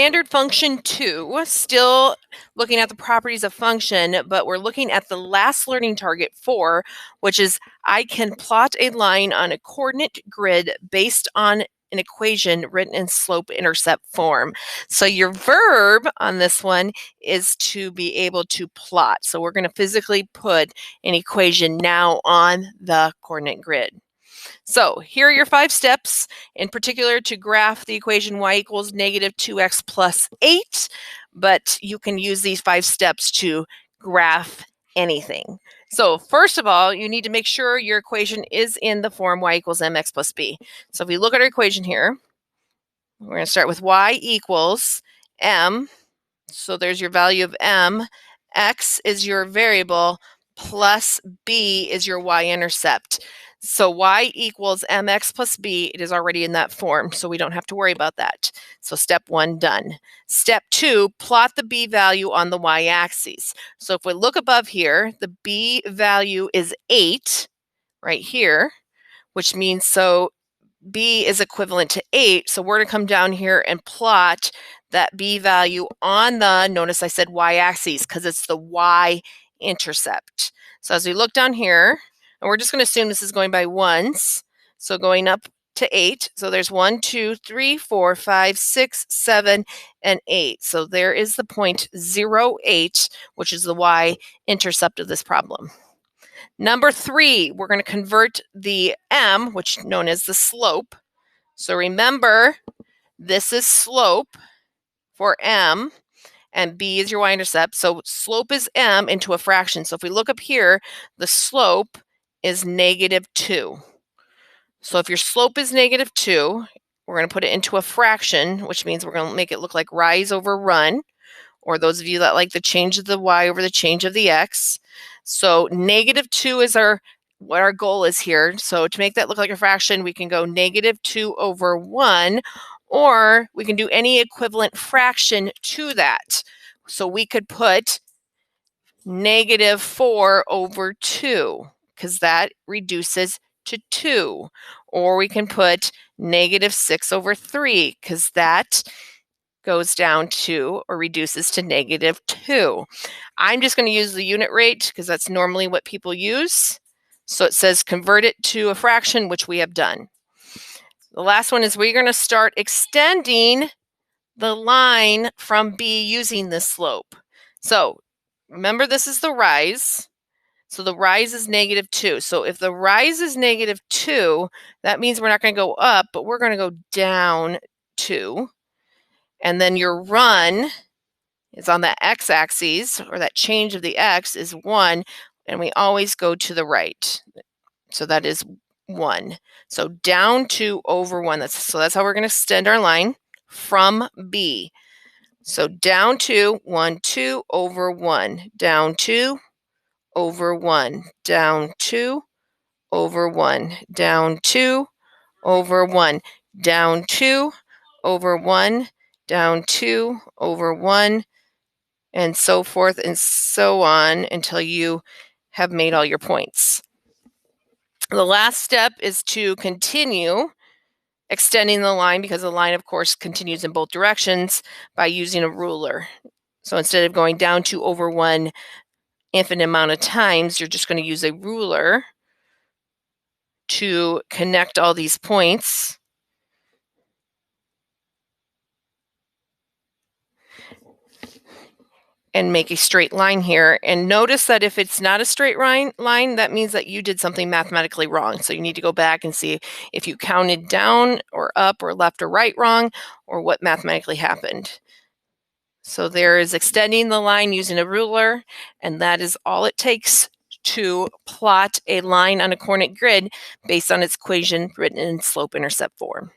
Standard function 2, still looking at the properties of function, but we're looking at the last learning target 4, which is I can plot a line on a coordinate grid based on an equation written in slope-intercept form. So your verb on this one is to be able to plot. So we're going to physically put an equation now on the coordinate grid. So here are your 5 steps, in particular to graph the equation y equals negative 2x plus 8, but you can use these 5 steps to graph anything. So first of all, you need to make sure your equation is in the form y equals mx plus b. So if we look at our equation here, we're going to start with y equals m. So there's your value of m. X is your variable, plus b is your y-intercept. So y equals mx plus b, it is already in that form, so we don't have to worry about that. So step 1 done. Step 2, plot the b value on the y-axis. So if we look above here, the b value is 8 right here, which means so b is equivalent to 8. So we're going to come down here and plot that b value on the, notice I said y-axis because it's the y-intercept. So as we look down here, and we're just going to assume this is going by ones, so going up to 8. So there's 1, 2, 3, 4, 5, 6, 7, and 8. So there is the point 0, 8, which is the y-intercept of this problem. Number 3, we're going to convert the m, which is known as the slope. So remember, this is slope for m, and b is your y-intercept. So slope is m into a fraction. So if we look up here, the slope is negative 2. So if your slope is negative 2, we're going to put it into a fraction, which means we're going to make it look like rise over run, or those of you that like the change of the y over the change of the x. So negative 2 is what our goal is here. So to make that look like a fraction, we can go negative 2 over 1, or we can do any equivalent fraction to that. So we could put negative 4 over 2, because that reduces to 2. Or we can put negative 6 over 3, because that goes down to or reduces to negative 2. I'm just going to use the unit rate because that's normally what people use. So it says convert it to a fraction, which we have done. The last one is we're going to start extending the line from B using this slope. So remember, this is the rise. So the rise is negative 2. So if the rise is negative 2, that means we're not going to go up, but we're going to go down 2. And then your run is on the x-axis, or that change of the x is 1, and we always go to the right. So that is 1. So down 2 over 1. So that's how we're going to extend our line from B. So down 2, 1, 2 over 1. Down 2 over 1. Down 2 over 1. Down 2 over 1. Down 2 over 1. Down 2 over 1, and so forth and so on until you have made all your points. The last step is to continue extending the line, because the line, of course, continues in both directions, by using a ruler. So instead of going down 2 over 1 infinite amount of times, you're just going to use a ruler to connect all these points. And make a straight line here. And notice that if it's not a straight line, that means that you did something mathematically wrong. So you need to go back and see if you counted down or up or left or right wrong, or what mathematically happened. So there is extending the line using a ruler, and that is all it takes to plot a line on a coordinate grid based on its equation written in slope-intercept form.